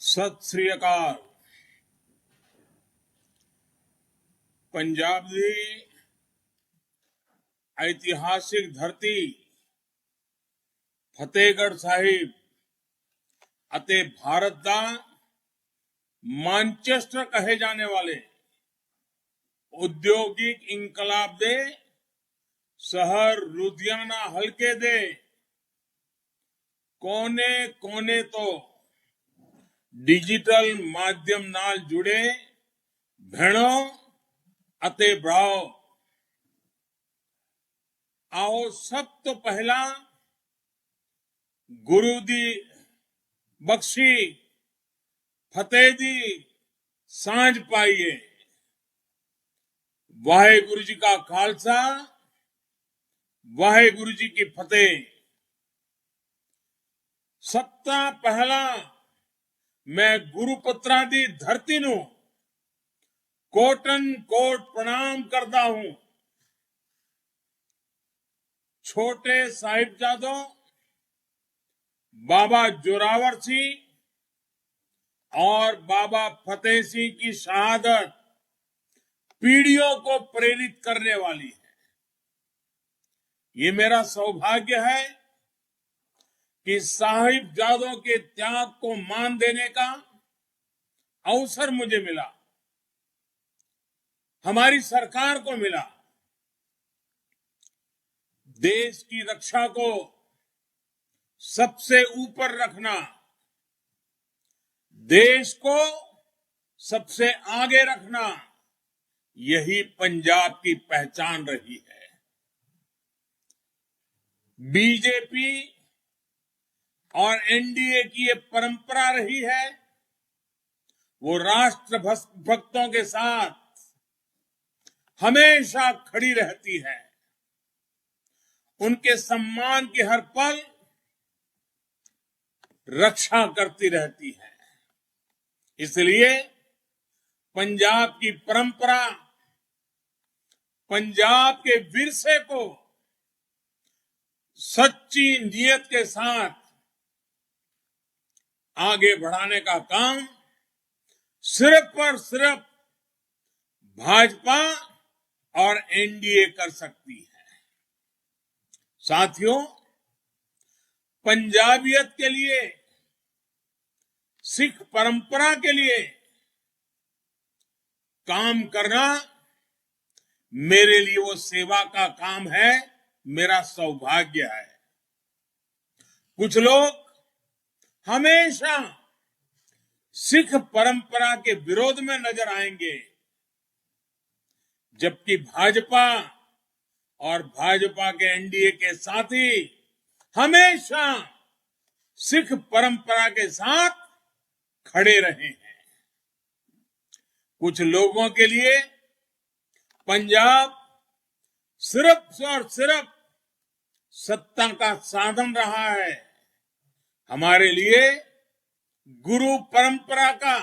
सत श्री अकाल। पंजाब ਦੀ ऐतिहासिक धरती फतेहगढ़ साहिब ਅਤੇ भारत ਦਾ मानचेस्टर कहे जाने वाले औद्योगिक इंकलाब ਦੇ शहर लुधियाना हल्के ਦੇ कोने तो डिजिटल माध्यम ਨਾਲ जुड़े भैणों ਅਤੇ भराओ, आओ सब तो पहला गुरु दी बख्शी फतेह दी सांझ पाइए। वाहेगुरु जी का खालसा, वाहेगुरु जी की फतेह। सत्ता पहला मैं गुरुपुत्रा दी धरती नू कोटन कोट प्रणाम करता हूं। छोटे साहिबजादों बाबा जोरावर सिंह और बाबा फतेह सिंह की शहादत पीढ़ियों को प्रेरित करने वाली है। ये मेरा सौभाग्य है कि साहिबजादों के त्याग को मान देने का अवसर मुझे मिला, हमारी सरकार को मिला। देश की रक्षा को सबसे ऊपर रखना, देश को सबसे आगे रखना, यही पंजाब की पहचान रही है। बीजेपी और एनडीए की ये परंपरा रही है। वो राष्ट्र भक्तों के साथ हमेशा खड़ी रहती है, उनके सम्मान की हर पल रक्षा करती रहती है। इसलिए पंजाब की परंपरा, पंजाब के विरसे को सच्ची नीयत के साथ आगे बढ़ाने का काम सिर्फ और सिर्फ भाजपा और एनडीए कर सकती है। साथियों, पंजाबियत के लिए, सिख परंपरा के लिए काम करना मेरे लिए वो सेवा का काम है, मेरा सौभाग्य है। कुछ लोग हमेशा सिख परंपरा के विरोध में नजर आएंगे, जबकि भाजपा और भाजपा के एनडीए के साथी हमेशा सिख परंपरा के साथ खड़े रहे हैं। कुछ लोगों के लिए पंजाब सिर्फ और सिर्फ सत्ता का साधन रहा है। हमारे लिए गुरु परंपरा का,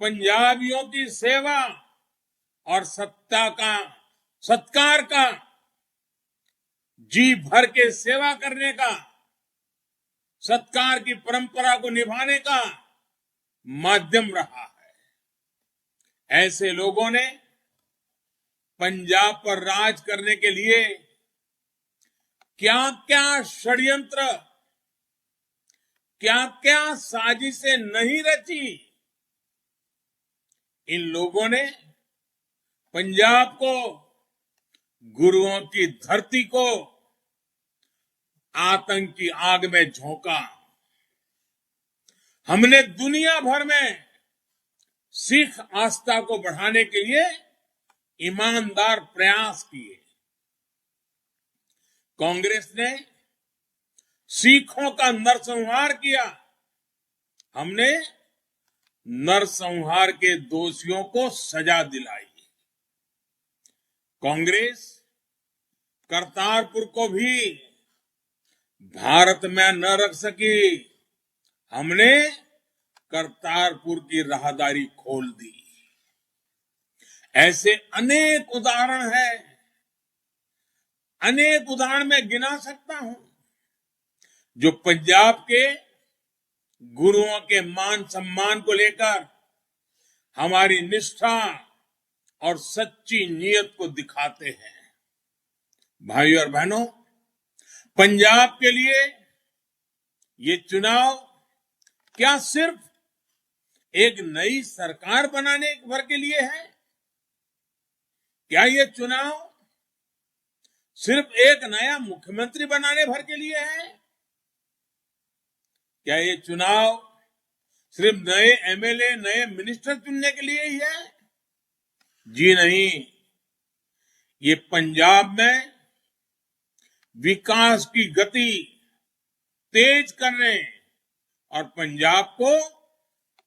पंजाबियों की सेवा और सत्कार का, जी भर के सेवा करने का, सत्कार की परंपरा को निभाने का माध्यम रहा है। ऐसे लोगों ने पंजाब पर राज करने के लिए क्या क्या षड्यंत्र, क्या क्या साजिशें नहीं रची। इन लोगों ने पंजाब को, गुरुओं की धरती को आतंक की आग में झोंका। हमने दुनिया भर में सिख आस्था को बढ़ाने के लिए ईमानदार प्रयास किए। कांग्रेस ने सिखों का नरसंहार किया, हमने नरसंहार के दोषियों को सजा दिलाई। कांग्रेस करतारपुर को भी भारत में न रख सकी, हमने करतारपुर की राहदारी खोल दी। ऐसे अनेक उदाहरण हैं, अनेक उदाहरण मैं गिना सकता हूं। जो पंजाब के गुरुओं के मान सम्मान को लेकर हमारी निष्ठा और सच्ची नीयत को दिखाते हैं। भाइयों और बहनों, पंजाब के लिए ये चुनाव क्या सिर्फ एक नई सरकार बनाने भर के लिए है? क्या ये चुनाव सिर्फ एक नया मुख्यमंत्री बनाने भर के लिए है? क्या ये चुनाव सिर्फ नए एमएलए, नए मिनिस्टर चुनने के लिए ही है? जी नहीं, ये पंजाब में विकास की गति तेज करने और पंजाब को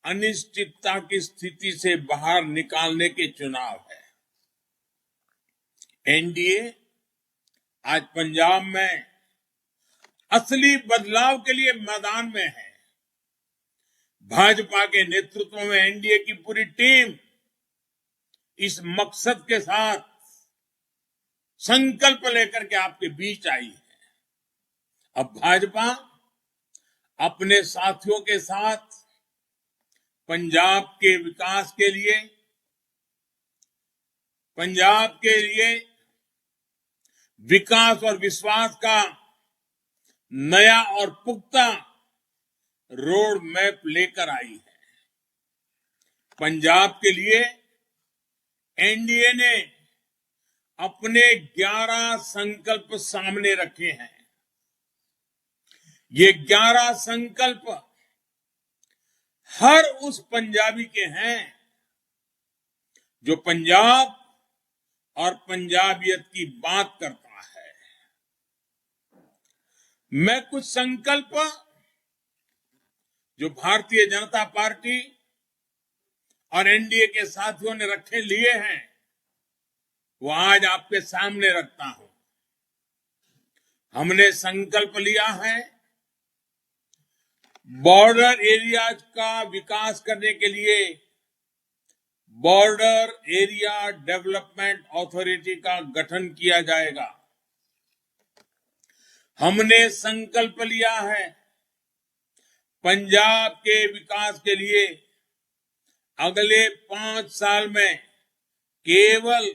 अनिश्चितता की स्थिति से बाहर निकालने के चुनाव है। एनडीए आज पंजाब में असली बदलाव के लिए मैदान में है। भाजपा के नेतृत्व में एनडीए की पूरी टीम इस मकसद के साथ संकल्प लेकर के आपके बीच आई है। अब भाजपा अपने साथियों के साथ पंजाब के विकास के लिए, पंजाब के लिए विकास और विश्वास का नया और पुख्ता रोड मैप लेकर आई है। पंजाब के लिए एनडीए ने अपने 11 संकल्प सामने रखे हैं। ये 11 संकल्प हर उस पंजाबी के हैं जो पंजाब और पंजाबियत की बात करता है। मैं कुछ संकल्प जो भारतीय जनता पार्टी और एनडीए के साथियों ने रखे लिए हैं, वो आज आपके सामने रखता हूं। हमने संकल्प लिया है बॉर्डर एरियाज का विकास करने के लिए बॉर्डर एरिया डेवलपमेंट अथॉरिटी का गठन किया जाएगा। हमने संकल्प लिया है पंजाब के विकास के लिए अगले 5 साल में केवल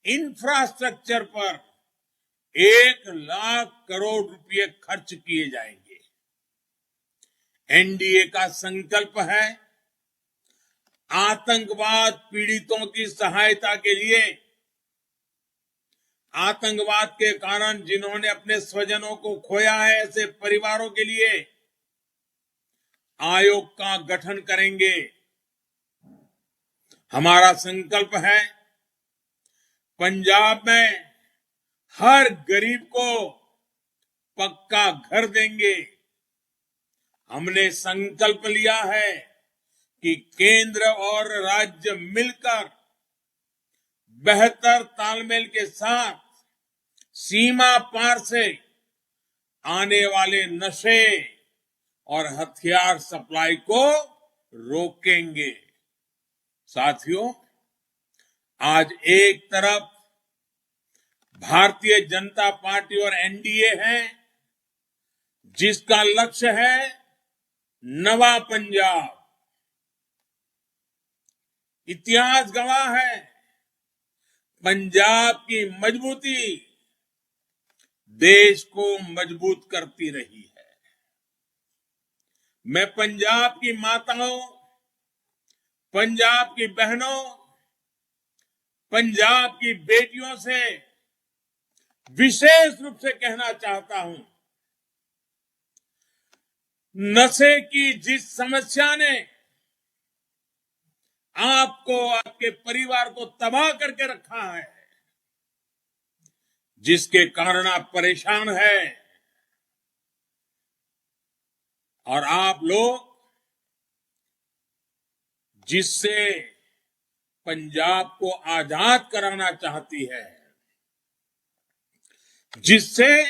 इंफ्रास्ट्रक्चर पर 1 लाख करोड़ रुपए खर्च किए जाएंगे। एनडीए का संकल्प है आतंकवाद पीड़ितों की सहायता के लिए, आतंकवाद के कारण जिन्होंने अपने स्वजनों को खोया है, ऐसे परिवारों के लिए आयोग का गठन करेंगे। हमारा संकल्प है पंजाब में हर गरीब को पक्का घर देंगे। हमने संकल्प लिया है कि केंद्र और राज्य मिलकर बेहतर तालमेल के साथ सीमा पार से आने वाले नशे और हथियार सप्लाई को रोकेंगे। साथियों, आज एक तरफ भारतीय जनता पार्टी और एनडीए है जिसका लक्ष्य है नवा पंजाब। इतिहास गवाह है पंजाब की मजबूती देश को मजबूत करती रही है। मैं पंजाब की माताओं, पंजाब की बहनों, पंजाब की बेटियों से विशेष रूप से कहना चाहता हूं, नशे की जिस समस्या ने आपको, आपके परिवार को तबाह करके रखा है, जिसके कारण आप परेशान हैं और आप लोग जिससे पंजाब को आजाद कराना चाहती है, जिससे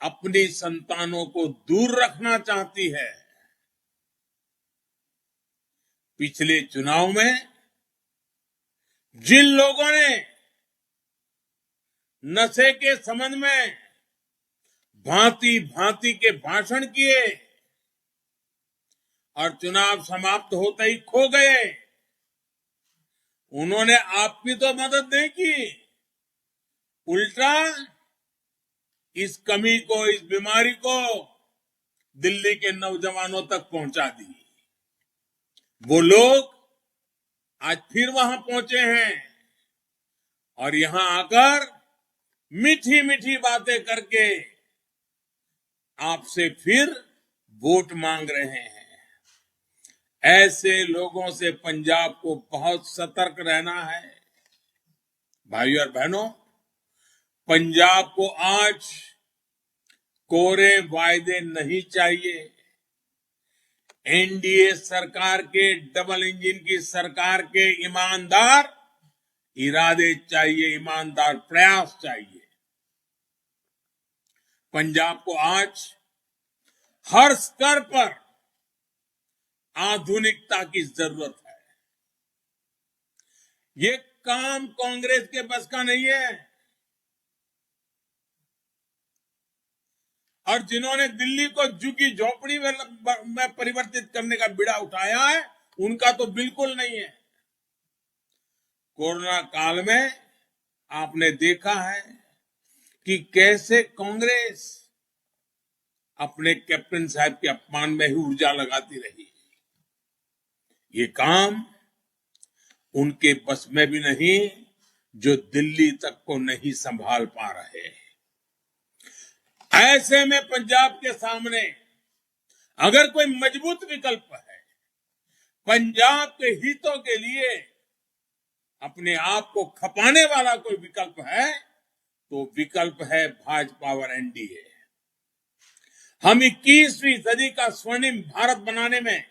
अपनी संतानों को दूर रखना चाहती है, पिछले चुनाव में जिन लोगों ने नशे के संबंध में भांति भांति के भाषण किए और चुनाव समाप्त होते ही खो गए। उन्होंने आपकी तो मदद नहीं की, उल्टा इस कमी को, इस बीमारी को दिल्ली के नौजवानों तक पहुंचा दी। वो लोग आज फिर वहां पहुंचे हैं और यहां आकर मीठी मीठी बातें करके आपसे फिर वोट मांग रहे हैं। ऐसे लोगों से पंजाब को बहुत सतर्क रहना है। भाइयों और बहनों, पंजाब को आज कोरे वायदे नहीं चाहिए। एनडीए सरकार के, डबल इंजन की सरकार के ईमानदार इरादे चाहिए, ईमानदार प्रयास चाहिए। पंजाब को आज हर स्तर पर आधुनिकता की जरूरत है। ये काम कांग्रेस के बस का नहीं है। और जिन्होंने दिल्ली को झुग्गी झोपड़ी में परिवर्तित करने का बीड़ा उठाया है, उनका तो बिल्कुल नहीं है। कोरोना काल में आपने देखा है कि कैसे कांग्रेस अपने कैप्टन साहब के अपमान में ही ऊर्जा लगाती रही। ये काम उनके बस में भी नहीं, जो दिल्ली तक को नहीं संभाल पा रहे। ऐसे में पंजाब के सामने अगर कोई मजबूत विकल्प है, पंजाब के हितों के लिए अपने आप को खपाने वाला कोई विकल्प है, तो विकल्प है भाजपा और एनडीए। हम 21वीं सदी का स्वर्णिम भारत बनाने में,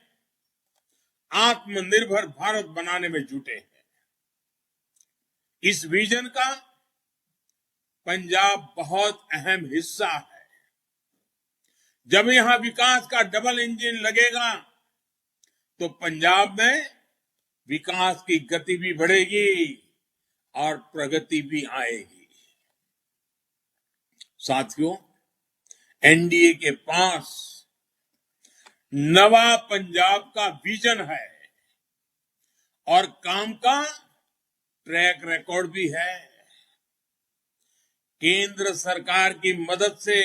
आत्मनिर्भर भारत बनाने में जुटे हैं। इस विजन का पंजाब बहुत अहम हिस्सा है। जब यहां विकास का डबल इंजन लगेगा, तो पंजाब में विकास की गति भी बढ़ेगी और प्रगति भी आएगी। साथियों, एनडीए के पास नवा पंजाब का विजन है और काम का ट्रैक रिकॉर्ड भी है। केंद्र सरकार की मदद से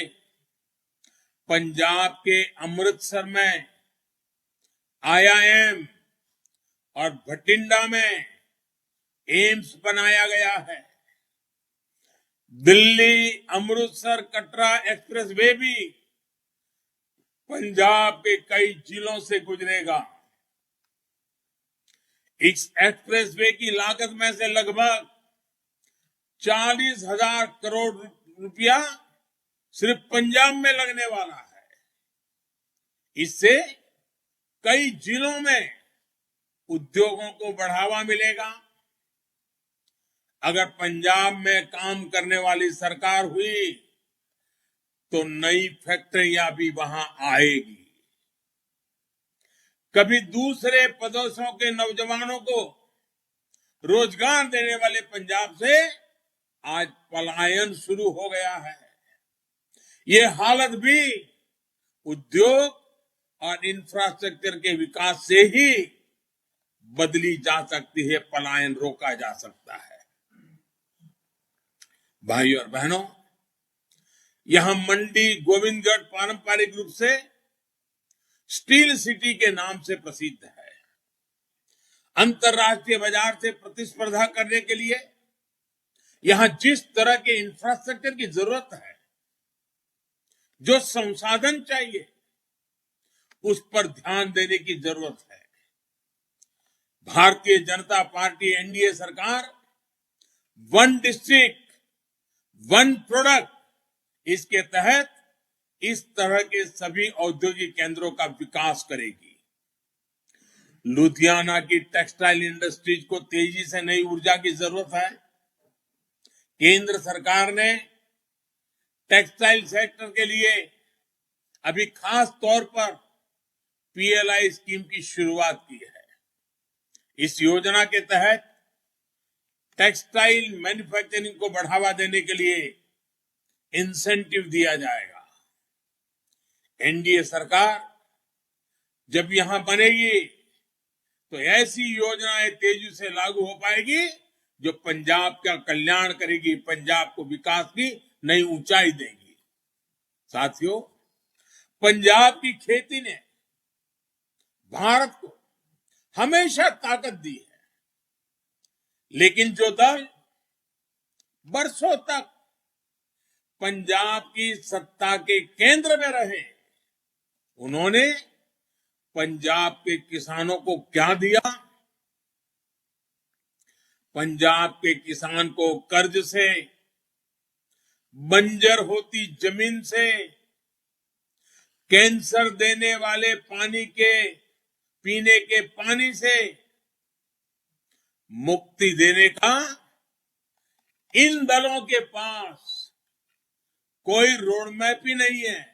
पंजाब के अमृतसर में आईआईएम और भटिंडा में एम्स बनाया गया है। दिल्ली अमृतसर कटरा एक्सप्रेस वे भी पंजाब के कई जिलों से गुजरेगा। इस एक्सप्रेस वे की लागत में से लगभग 40,000 करोड़ रुपया सिर्फ पंजाब में लगने वाला है। इससे कई जिलों में उद्योगों को बढ़ावा मिलेगा। अगर पंजाब में काम करने वाली सरकार हुई, तो नई फैक्ट्रियां भी वहां आएगी। कभी दूसरे प्रदेशों के नौजवानों को रोजगार देने वाले पंजाब से आज पलायन शुरू हो गया है। ये हालत भी उद्योग और इंफ्रास्ट्रक्चर के विकास से ही बदली जा सकती है, पलायन रोका जा सकता है। भाइयों और बहनों, यहां मंडी गोविंदगढ़ पारंपरिक रूप से स्टील सिटी के नाम से प्रसिद्ध है। अंतरराष्ट्रीय बाजार से प्रतिस्पर्धा करने के लिए यहां जिस तरह के इंफ्रास्ट्रक्चर की जरूरत है, जो संसाधन चाहिए, उस पर ध्यान देने की जरूरत है। भारतीय जनता पार्टी एनडीए सरकार वन डिस्ट्रिक्ट वन प्रोडक्ट, इसके तहत इस तरह के सभी औद्योगिक केंद्रों का विकास करेगी। लुधियाना की टेक्सटाइल इंडस्ट्रीज को तेजी से नई ऊर्जा की जरूरत है। केंद्र सरकार ने टेक्सटाइल सेक्टर के लिए अभी खास तौर पर पीएलआई स्कीम की शुरुआत की है। इस योजना के तहत टेक्सटाइल मैन्युफैक्चरिंग को बढ़ावा देने के लिए इंसेंटिव दिया जाएगा। एनडीए सरकार जब यहां बनेगी तो ऐसी योजनाएं तेजी से लागू हो पाएगी जो पंजाब का कल्याण करेगी, पंजाब को विकास की नई ऊंचाई देगी। साथियों, पंजाब की खेती ने भारत को हमेशा ताकत दी है, लेकिन जो दल बरसों तक पंजाब की सत्ता के केंद्र में रहे, उन्होंने पंजाब के किसानों को क्या दिया? पंजाब के किसान को कर्ज से, बंजर होती जमीन से, कैंसर देने वाले पानी के पीने के पानी से मुक्ति देने का इन दलों के पास कोई रोड मैप ही नहीं है।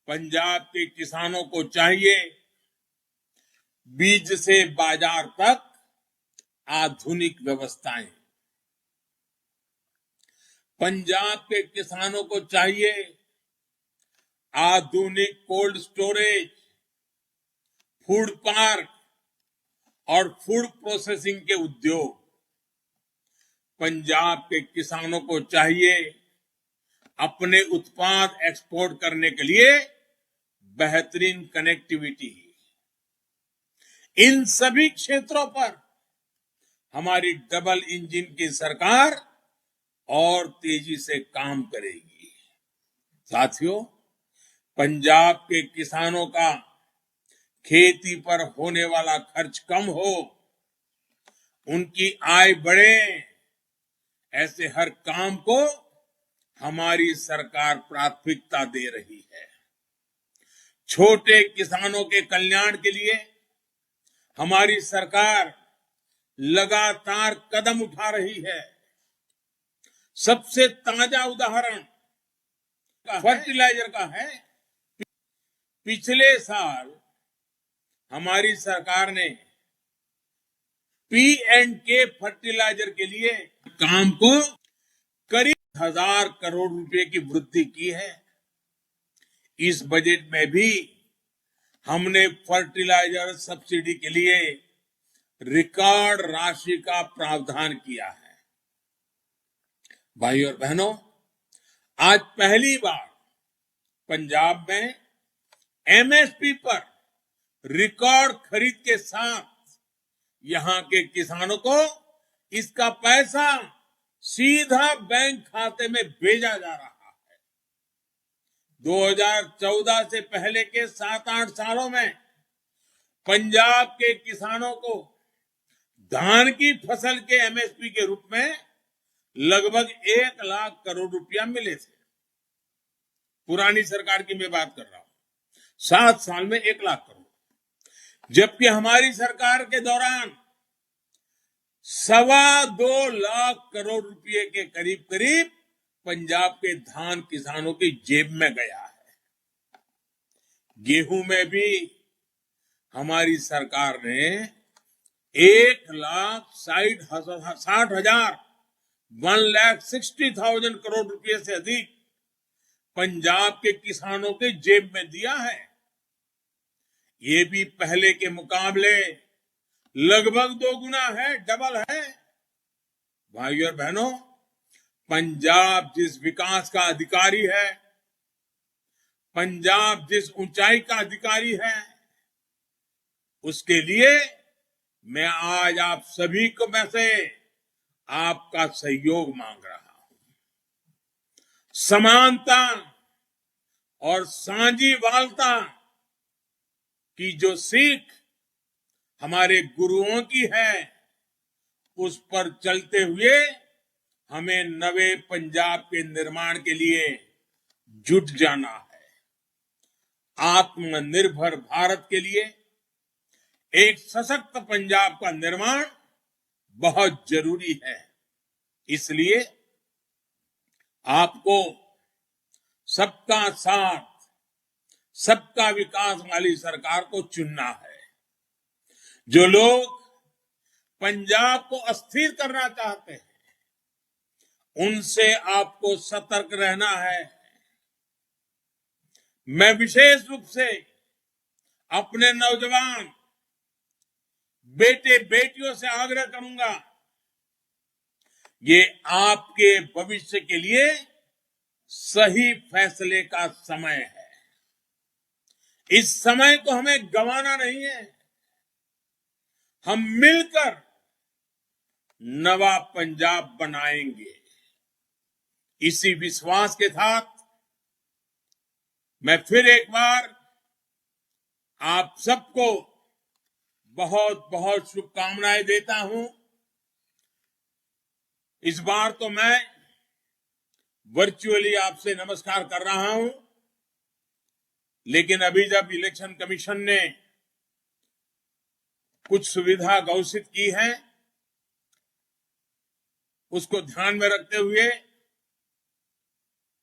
पंजाब के किसानों को चाहिए बीज से बाजार तक आधुनिक व्यवस्थाएं। पंजाब के किसानों को चाहिए आधुनिक कोल्ड स्टोरेज, फूड पार्क और फूड प्रोसेसिंग के उद्योग। पंजाब के किसानों को चाहिए अपने उत्पाद एक्सपोर्ट करने के लिए बेहतरीन कनेक्टिविटी। इन सभी क्षेत्रों पर हमारी डबल इंजन की सरकार और तेजी से काम करेगी। साथियों, पंजाब के किसानों का खेती पर होने वाला खर्च कम हो, उनकी आय बढ़े, ऐसे हर काम को हमारी सरकार प्राथमिकता दे रही है। छोटे किसानों के कल्याण के लिए हमारी सरकार लगातार कदम उठा रही है। सबसे ताजा उदाहरण फर्टिलाइजर का है। पिछले साल हमारी सरकार ने P&K फर्टिलाइजर के लिए काम को करीब 1000 करोड़ रुपए की वृद्धि की है। इस बजट में भी हमने फर्टिलाइजर सब्सिडी के लिए रिकॉर्ड राशि का प्रावधान किया है। भाइयों और बहनों, आज पहली बार पंजाब में एमएसपी पर रिकॉर्ड खरीद के साथ यहां के किसानों को इसका पैसा सीधा बैंक खाते में भेजा जा रहा है। 2014 से पहले के 7-8 सालों में पंजाब के किसानों को धान की फसल के एमएसपी के रूप में लगभग 1 लाख करोड़ रुपया मिले थे। पुरानी सरकार की मैं बात कर रहा हूं। 7 साल में 1 लाख करोड़, जबकि हमारी सरकार के दौरान 2.25 लाख करोड़ रुपए के करीब करीब पंजाब के धान किसानों की जेब में गया है। गेहूं में भी हमारी सरकार ने 1,60,000 करोड़ रुपए से अधिक पंजाब के किसानों के जेब में दिया है। ये भी पहले के मुकाबले लगभग 2 गुना है, डबल है। भाइयों और बहनों, पंजाब जिस विकास का अधिकारी है, पंजाब जिस ऊंचाई का अधिकारी है, उसके लिए मैं आज आप सभी को में से आपका सहयोग मांग रहा हूं। समानता और साझीवालता की जो सीख हमारे गुरुओं की है, उस पर चलते हुए हमें नवे पंजाब के निर्माण के लिए जुट जाना है। आत्मनिर्भर भारत के लिए एक सशक्त पंजाब का निर्माण बहुत जरूरी है। इसलिए आपको सबका साथ, सबका विकास वाली सरकार को चुनना है। जो लोग पंजाब को अस्थिर करना चाहते हैं, उनसे आपको सतर्क रहना है। मैं विशेष रूप से अपने नौजवान बेटे बेटियों से आग्रह करूंगा, ये आपके भविष्य के लिए सही फैसले का समय है। इस समय को हमें गंवाना नहीं है। हम मिलकर नवा पंजाब बनाएंगे। इसी विश्वास के साथ मैं फिर एक बार आप सबको बहुत बहुत शुभकामनाएं देता हूं। इस बार तो मैं वर्चुअली आपसे नमस्कार कर रहा हूं, लेकिन अभी जब इलेक्शन कमीशन ने कुछ सुविधा घोषित की है, उसको ध्यान में रखते हुए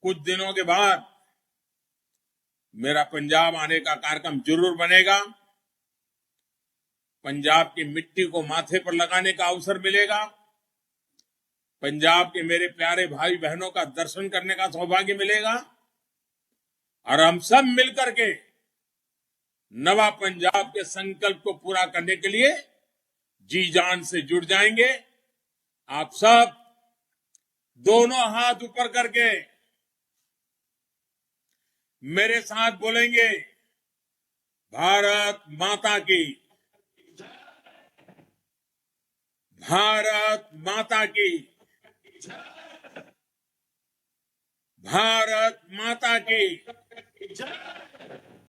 कुछ दिनों के बाद मेरा पंजाब आने का कार्यक्रम जरूर बनेगा। पंजाब की मिट्टी को माथे पर लगाने का अवसर मिलेगा। पंजाब के मेरे प्यारे भाई बहनों का दर्शन करने का सौभाग्य मिलेगा और हम सब मिलकर के नवा पंजाब के संकल्प को पूरा करने के लिए जी जान से जुड़ जाएंगे। आप सब दोनों हाथ ऊपर करके मेरे साथ बोलेंगे, भारत माता की, भारत माता की, भारत माता की।